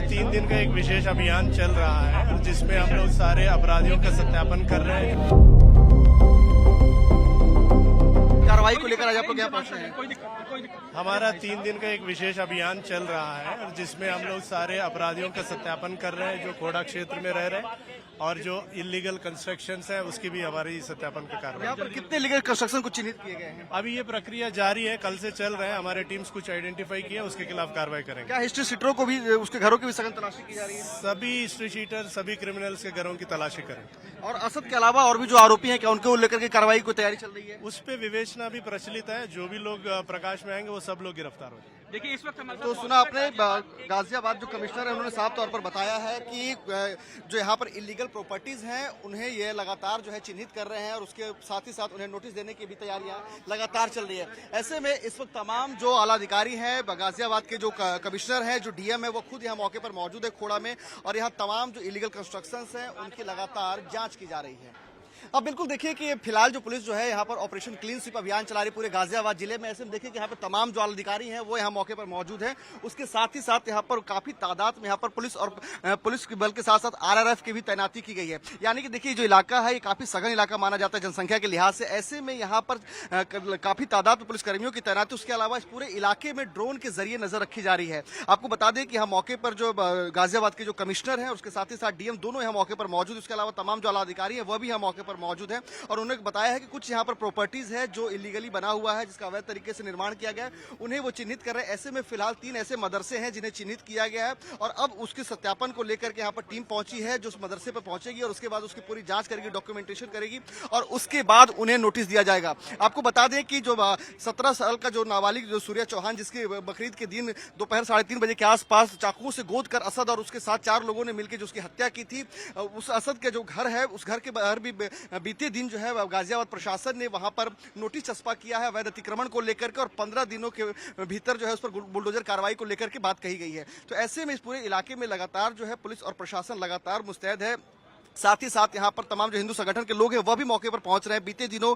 3 दिन का एक विशेष अभियान चल रहा है जिसमें हम लोग सारे अपराधियों का सत्यापन कर रहे हैं। कार्रवाई को लेकर आज आप लोग यहाँ पहुंचे हैं। हमारा 3 दिन का एक विशेष अभियान चल रहा है जिसमें हम लोग सारे अपराधियों का सत्यापन कर रहे हैं जो खोड़ा क्षेत्र में रह रहे हैं और जो इलीगल कंस्ट्रक्शंस है उसकी भी हमारी सत्यापन का कार्रवाई। यहाँ पर कितने लीगल कंस्ट्रक्शन को चिन्हित किए गए हैं? अभी ये प्रक्रिया जारी है, कल से चल रहे हैं। हमारे टीम्स कुछ आइडेंटिफाई किए, उसके खिलाफ कार्रवाई करेंगे। क्या हिस्ट्री सीटरों को भी, उसके घरों की भी सघन तलाशी की जा रही है? सभी हिस्ट्री शीटर, सभी क्रिमिनल्स के घरों की तलाशी करें। और असद के अलावा और भी जो आरोपी हैं, क्या उनको लेकर के कार्रवाई की तैयारी चल रही है? उस पे विवेचना भी प्रचलित है। जो भी लोग प्रकाश में आएंगे वो सब लोग गिरफ्तार हो जाएंगे। देखिए इस वक्त तो सुना आपने, गाजियाबाद जो कमिश्नर है उन्होंने साफ तौर पर बताया है कि जो यहाँ पर इलीगल प्रॉपर्टीज हैं उन्हें ये लगातार जो है चिन्हित कर रहे हैं और उसके साथ ही साथ उन्हें नोटिस देने की भी तैयारियां लगातार चल रही है। ऐसे में इस वक्त तमाम जो आला अधिकारी हैं, गाजियाबाद के जो कमिश्नर हैं, जो डीएम है, वो खुद यहाँ मौके पर मौजूद है खोड़ा में, और यहाँ तमाम जो इलीगल कंस्ट्रक्शंस हैं उनकी लगातार जांच की जा रही है। अब बिल्कुल देखिए कि फिलहाल जो पुलिस जो है यहाँ पर ऑपरेशन क्लीन स्वीप अभियान चला रही पूरे गाजियाबाद जिले में। ऐसे में देखिए कि यहाँ पर तमाम जो अधिकारी हैं वो यहाँ मौके पर मौजूद हैं। उसके साथ ही साथ यहाँ पर काफी तादाद में यहाँ पर पुलिस और पुलिस के बल के साथ साथ आरआरएफ की भी तैनाती की गई है। यानी कि देखिए जो इलाका है ये काफी सघन इलाका माना जाता है जनसंख्या के लिहाज से। ऐसे में यहाँ पर काफी तादाद में पुलिसकर्मियों की तैनाती, उसके अलावा इस पूरे इलाके में ड्रोन के जरिए नजर रखी जा रही है। आपको बता दें कि यहाँ मौके पर जो गाजियाबाद के जो कमिश्नर है उसके साथ ही साथ डीएम दोनों यहाँ मौके पर मौजूद। उसके अलावा तमाम जो आला अधिकारी है वह भी यहाँ मौके पर मौजूद है और उन्होंने बताया है कि कुछ यहाँ पर प्रॉपर्टीज है जो इलीगली बना हुआ है, जिसका अवैध तरीके से निर्माण किया गया है, उन्हें वो चिन्हित कर रहे हैं। ऐसे में फिलहाल 3 ऐसे मदरसे हैं जिन्हें चिन्हित किया गया है और अब उसके सत्यापन को लेकर के यहाँ पर टीम पहुंची है जो उस मदरसे पर पहुंचेगी और उसके बाद उसकी पूरी जांच करेगी, डॉक्यूमेंटेशन करेगी और उसके बाद उन्हें नोटिस दिया जाएगा। आपको बता दें कि जो 17 साल का जो नाबालिग जो सूर्या चौहान, जिसके बकरीद के दिन दोपहर 3:30 बजे के आसपास चाकुओं से गोद कर असद और उसके साथ 4 लोगों ने मिलकर जो उसकी हत्या की थी, उस असद के जो घर है उस घर के बाहर भी बीते दिन जो है गाजियाबाद प्रशासन ने वहां पर नोटिस चस्पा किया है अवैध अतिक्रमण को लेकर के और 15 दिनों के भीतर जो है उस पर बुलडोजर कार्रवाई को लेकर के बात कही गई है। तो ऐसे में इस पूरे इलाके में लगातार जो है पुलिस और प्रशासन लगातार मुस्तैद है। साथ ही साथ यहाँ पर तमाम जो हिंदू संगठन के लोग हैं वह भी मौके पर पहुंच रहे हैं। बीते दिनों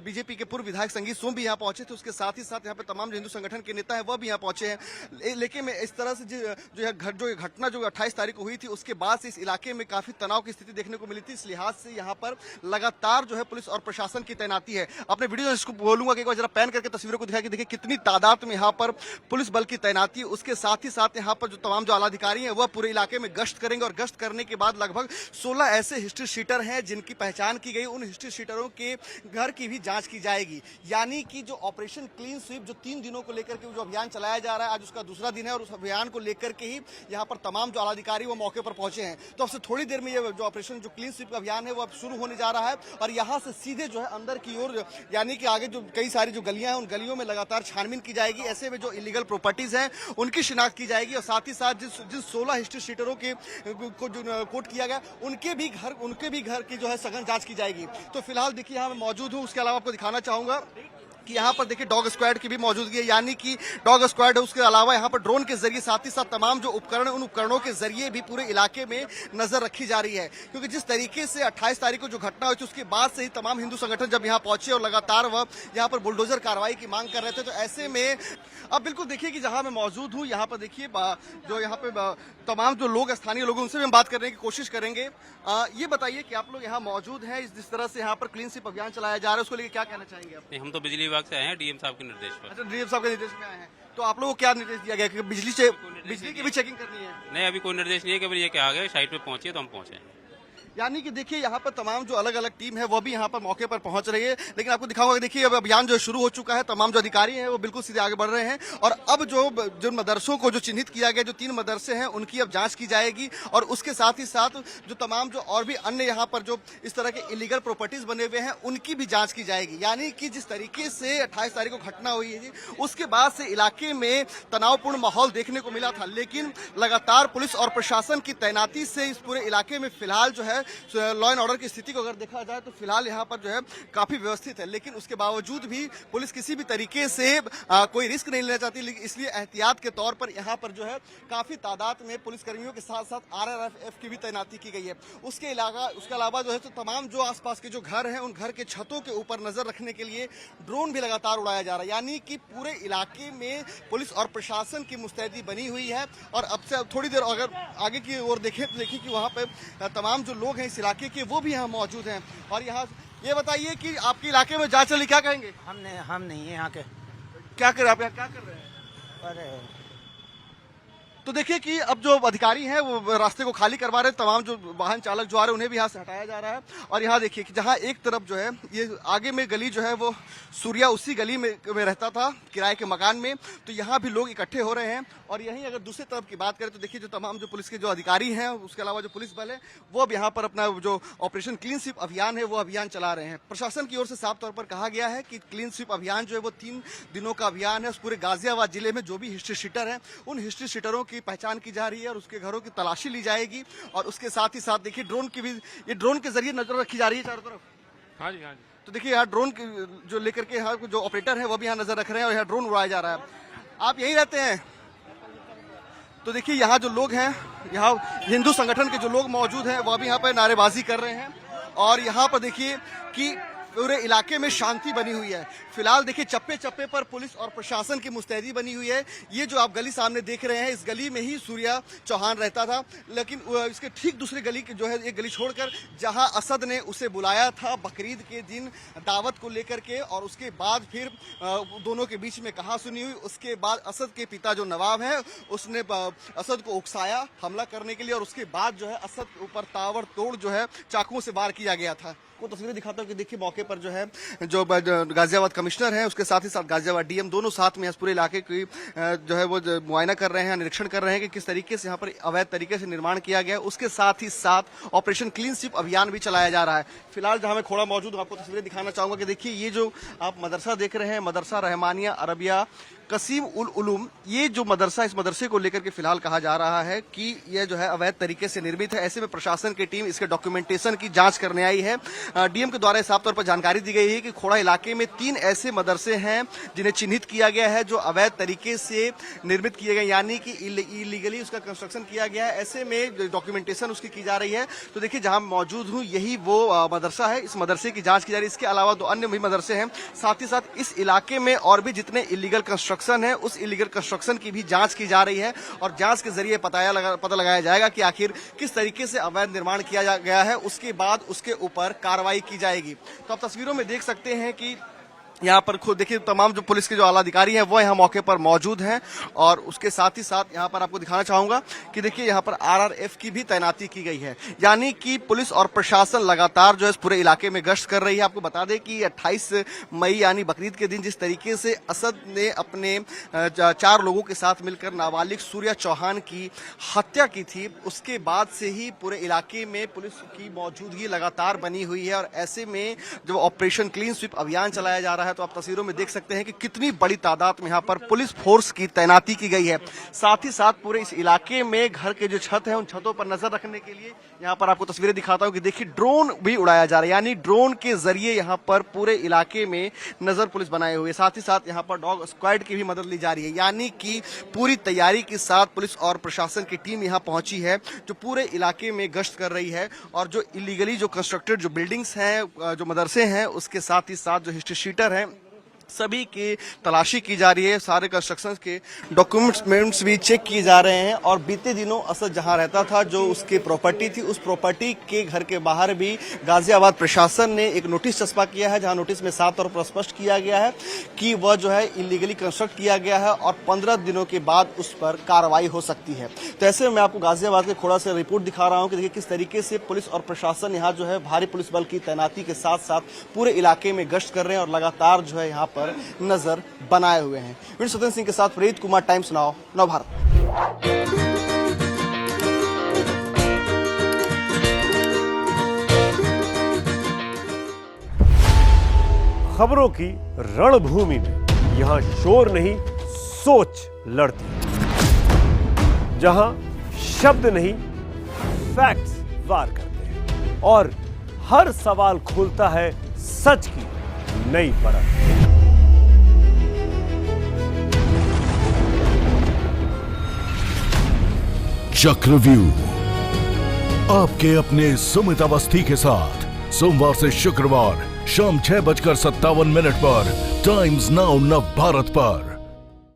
बीजेपी के पूर्व विधायक संगीत सोम भी यहाँ पहुंचे थे। उसके साथ ही साथ यहाँ पर तमाम जो हिंदू संगठन के नेता हैं वह भी यहाँ पहुंचे हैं। लेकिन इस तरह से जो घटना जो 28 तारीख को हुई थी उसके बाद से इस इलाके में काफी तनाव की स्थिति देखने को मिली थी। इस लिहाज से यहाँ पर लगातार जो है पुलिस और प्रशासन की तैनाती है। अपने वीडियो इसको बोलूंगा कि एक बार जरा पैन करके तस्वीरों को दिखा के देखिए कितनी तादाद में यहाँ पर पुलिस बल की तैनाती। उसके साथ ही साथ यहाँ पर जो तमाम जो आला अधिकारी हैं वह पूरे इलाके में गश्त करेंगे और गश्त करने के बाद लगभग 16 ऐसे हिस्ट्री शीटर हैं जिनकी पहचान की गई। उन हिस्ट्री शीटरों के घर की भी जांच की जाएगी। यानी कि जो ऑपरेशन क्लीन स्वीप जो 3 दिनों को लेकर के जो अभियान चलाया जा रहा है, आज उसका दूसरा दिन है और उस अभियान को लेकर के ही यहाँ पर तमाम जो आलाधिकारी वो मौके पर पहुंचे हैं। तो अब से थोड़ी देर में ये जो ऑपरेशन जो क्लीन स्वीप अभियान है वो अब शुरू होने जा रहा है और यहाँ से सीधे जो है अंदर की ओर, यानी कि आगे जो कई सारी जो गलियां हैं उन गलियों में लगातार छानबीन की जाएगी। ऐसे में जो इलीगल प्रॉपर्टीज हैं उनकी शिनाख्त की जाएगी और साथ ही साथ जिन 16 हिस्ट्री शीटरों के को जो कोट किया गया उनके भी घर की जो है सघन जांच की जाएगी। तो फिलहाल देखिए यहाँ मैं मौजूद हूँ। उसके अलावा आपको दिखाना चाहूंगा कि यहाँ पर देखिए डॉग स्क्वाड की भी मौजूदगी है। यानी कि डॉग स्क्वाड है, उसके अलावा यहाँ पर ड्रोन के जरिए साथ ही साथ तमाम जो उपकरण उन उपकरणों के जरिए भी पूरे इलाके में नजर रखी जा रही है। क्योंकि जिस तरीके से 28 तारीख को जो घटना हुई थी उसके बाद से ही तमाम हिंदू संगठन जब यहाँ पहुंचे और लगातार वह यहाँ पर बुलडोजर कार्रवाई की मांग कर रहे थे। तो ऐसे में अब बिल्कुल देखिए कि जहां मैं मौजूद हूँ यहाँ पर देखिए जो यहाँ पे तमाम जो लोग स्थानीय लोग उनसे भी हम बात करने की कोशिश करेंगे। ये बताइए कि आप लोग यहाँ मौजूद हैं, जिस तरह से यहाँ पर क्लीन स्वीप अभियान चलाया जा रहा है उसको लेकर क्या कहना चाहेंगे आप? हम तो बिजली विभाग से आए हैं, डीएम साहब के निर्देश पर। अच्छा, डीएम साहब के निर्देश में आए हैं। तो आप लोगों को क्या निर्देश दिया गया कि बिजली की भी चेकिंग करनी है? नहीं, अभी कोई निर्देश नहीं है, केवल ये क्या आ गए साइट पे पहुंचे तो हम पहुंचे हैं। यानी कि देखिए यहाँ पर तमाम जो अलग अलग टीम है वो भी यहाँ पर मौके पर पहुंच रही है। लेकिन आपको दिखाऊंगा, देखिए अब अभियान जो शुरू हो चुका है, तमाम जो अधिकारी हैं वो बिल्कुल सीधे आगे बढ़ रहे हैं और अब जो मदरसों को जो चिन्हित किया गया, जो 3 मदरसे हैं उनकी अब जांच की जाएगी और उसके साथ ही साथ जो तमाम जो और भी अन्य यहाँ पर जो इस तरह के इलीगल प्रॉपर्टीज बने हुए हैं उनकी भी जांच की जाएगी। यानी कि जिस तरीके से 28 तारीख को घटना हुई है उसके बाद से इलाके में तनावपूर्ण माहौल देखने को मिला था, लेकिन लगातार पुलिस और प्रशासन की तैनाती से इस पूरे इलाके में फिलहाल जो है लॉ एंड ऑर्डर की स्थिति को अगर देखा जाए तो फिलहाल यहाँ पर जो है काफी व्यवस्थित है, लेकिन उसके बावजूद भी पुलिस किसी भी तरीके से कोई रिस्क नहीं लेना चाहती, इसलिए एहतियात के तौर पर यहाँ पर जो है काफी तादाद में पुलिसकर्मियों के साथ साथ RRF की भी तैनाती की गई है। उसके अलावा जो है तो तमाम जो आसपास के जो घर हैं उन घर के छतों के ऊपर नजर रखने के लिए ड्रोन भी लगातार उड़ाया जा रहा है, यानी कि पूरे इलाके में पुलिस और प्रशासन की मुस्तैदी बनी हुई है। और अब से थोड़ी देर अगर आगे की ओर देखें तो देखिए कि वहाँ पे तमाम जो लोग हैं इस इलाके के वो भी यहाँ मौजूद हैं। और यहाँ ये बताइए कि आपके इलाके में जांच चली, क्या कहेंगे? हम नहीं है यहाँ के। क्या कर आप यहाँ क्या कर रहे हैं? अरे तो देखिए कि अब जो अधिकारी हैं वो रास्ते को खाली करवा रहे हैं, तमाम जो वाहन चालक जो आ रहे हैं उन्हें भी यहाँ से हटाया जा रहा है। और यहाँ देखिए कि जहाँ एक तरफ जो है ये आगे में गली जो है वो सूर्या उसी गली में रहता था किराए के मकान में, तो यहाँ भी लोग इकट्ठे हो रहे हैं। और यहीं अगर दूसरी तरफ की बात करें तो देखिए जो तमाम जो पुलिस के जो अधिकारी हैं उसके अलावा जो पुलिस बल है वो अब यहाँ पर अपना जो ऑपरेशन क्लीन स्वीप अभियान है वो अभियान चला रहे हैं। प्रशासन की ओर से साफ तौर पर कहा गया है कि क्लीन स्वीप अभियान जो है वो 3 दिनों का अभियान है। उस पूरे गाजियाबाद जिले में जो भी हिस्ट्री शीटर हैं उन हिस्ट्री शीटरों की पहचान की जा रही है और उसके घरों की तलाशी ली जाएगी। और उसके साथ ही साथ देखिए ड्रोन की भी, ये ड्रोन के जरिए नजर रखी जा रही है चारों तरफ। हाँ जी हाँ जी। तो देखिए यहाँ ड्रोन जो लेकर के यहाँ जो ऑपरेटर है वो भी यहाँ नजर रख रहे हैं और यहाँ ड्रोन उड़ाया जा रहा है। आप यहीं रहते हैं? तो देखिए यहाँ जो लोग हैं, यहाँ हिंदू संगठन के जो लोग मौजूद हैं वह भी यहाँ पर नारेबाजी कर रहे हैं। और यहाँ पर देखिए कि पूरे इलाके में शांति बनी हुई है। फिलहाल देखिए चप्पे चप्पे पर पुलिस और प्रशासन की मुस्तैदी बनी हुई है। ये जो आप गली सामने देख रहे हैं इस गली में ही सूर्या चौहान रहता था, लेकिन इसके ठीक दूसरी गली जो है एक गली छोड़कर जहां असद ने उसे बुलाया था बकरीद के दिन दावत को लेकर के, और उसके बाद फिर दोनों के बीच में कहासुनी हुई। उसके बाद असद के पिता जो नवाब है उसने असद को उकसाया हमला करने के लिए, और उसके बाद जो है असद के ऊपर ताबड़तोड़ जो है चाकुओं से वार किया गया था। वो तस्वीरें दिखाता हूँ कि देखिए मौके पर जो है जो गाजियाबाद कमिश्नर है उसके साथ ही साथ गाजियाबाद डीएम दोनों साथ में इस पूरे इलाके की जो है वो मुआयना कर रहे हैं, निरीक्षण कर रहे हैं कि किस तरीके से यहाँ पर अवैध तरीके से निर्माण किया गया है। उसके साथ ही साथ ऑपरेशन क्लीन स्वीप अभियान भी चलाया जा रहा है। फिलहाल जहाँ मैं खोड़ा मौजूद हूँ आपको तस्वीरें दिखाना चाहूंगा कि देखिए ये जो आप मदरसा देख रहे हैं, मदरसा रहमानिया अरबिया कसीम उल उलूम, ये जो मदरसा, इस मदरसे को लेकर के फिलहाल कहा जा रहा है कि यह जो है अवैध तरीके से निर्मित है। ऐसे में प्रशासन की टीम इसके डॉक्यूमेंटेशन की जांच करने आई है। डीएम के द्वारा साफ तौर पर जानकारी दी गई है कि खोड़ा इलाके में 3 ऐसे मदरसे हैं जिन्हें चिन्हित किया गया है जो अवैध तरीके से निर्मित किए गए, यानी कि इलीगली उसका कंस्ट्रक्शन किया गया है। ऐसे में डॉक्यूमेंटेशन उसकी की जा रही है। तो देखिए जहां मौजूद हूं यही वो मदरसा है, इस मदरसे की जांच की जा रही है। इसके अलावा 2 अन्य भी मदरसे हैं। साथ ही साथ इस इलाके में और भी जितने इलीगल कंस्ट्रक्शन है उस इलीगल कंस्ट्रक्शन की भी जांच की जा रही है, और जांच के जरिए पता लगाया जाएगा कि आखिर किस तरीके से अवैध निर्माण किया गया है। उसके बाद उसके ऊपर कार्रवाई की जाएगी। तो आप तस्वीरों में देख सकते हैं कि यहाँ पर खुद देखिए तमाम जो पुलिस के जो आला अधिकारी हैं वो यहाँ मौके पर मौजूद हैं। और उसके साथ ही साथ यहाँ पर आपको दिखाना चाहूंगा कि देखिए यहाँ पर RRF की भी तैनाती की गई है, यानी कि पुलिस और प्रशासन लगातार जो है इस पूरे इलाके में गश्त कर रही है। आपको बता दें कि 28 मई यानी बकरीद के दिन जिस तरीके से असद ने अपने 4 लोगों के साथ मिलकर नाबालिग सूर्या चौहान की हत्या की थी, उसके बाद से ही पूरे इलाके में पुलिस की मौजूदगी लगातार बनी हुई है। और ऐसे में जब ऑपरेशन क्लीन स्वीप अभियान चलाया जा रहा है तो आप तस्वीरों में देख सकते हैं कि कितनी बड़ी तादाद में यहाँ पर पुलिस फोर्स की तैनाती की गई है। साथ ही साथ पूरे इस इलाके में घर के जो छत है उन छतों पर नजर रखने के लिए यहाँ पर आपको तस्वीरें दिखाता हूँ कि देखिए ड्रोन भी उड़ाया जा रहा है, यानी ड्रोन के जरिए यहाँ पर पूरे इलाके में नजर पुलिस बनाए हुए। साथ ही साथ यहाँ पर डॉग स्क्वाड की भी मदद ली जा रही है, यानी कि पूरी तैयारी के साथ पुलिस और प्रशासन की टीम यहाँ पहुंची है जो पूरे इलाके में गश्त कर रही है। और जो इलीगली जो कंस्ट्रक्टेड जो बिल्डिंग्स हैं, जो मदरसे हैं, उसके साथ ही साथ जो हिस्ट्री शीटर हैं, सभी की तलाशी की जा रही है। सारे कंस्ट्रक्शन के डॉक्यूमेंट्स भी चेक किए जा रहे हैं। और बीते दिनों असद जहां रहता था, जो उसकी प्रॉपर्टी थी, उस प्रॉपर्टी के घर के बाहर भी गाजियाबाद प्रशासन ने एक नोटिस चस्पा किया है, जहां नोटिस में साफ तौर पर स्पष्ट किया गया है कि वह जो है इलीगली कंस्ट्रक्ट किया गया है और 15 दिनों के बाद उस पर कार्रवाई हो सकती है। तो ऐसे में मैं आपको गाजियाबाद के खोड़ा से रिपोर्ट दिखा रहा हूं कि देखिए किस तरीके से पुलिस और प्रशासन यहाँ जो है भारी पुलिस बल की तैनाती के साथ साथ पूरे इलाके में गश्त कर रहे हैं और लगातार जो है यहाँ पर नजर बनाए हुए हैं। वीर सत्येंद्र सिंह के साथ प्रीत कुमार, टाइम्स नाउ, नव भारत। खबरों की रणभूमि में यहां शोर नहीं सोच लड़ती है, जहां शब्द नहीं फैक्ट्स वार करते हैं। और हर सवाल खोलता है सच की नई परत। चक्रव्यूह आपके अपने सुमित अवस्थी के साथ सोमवार से शुक्रवार शाम 6:57 पर टाइम्स नाउ नव भारत पर।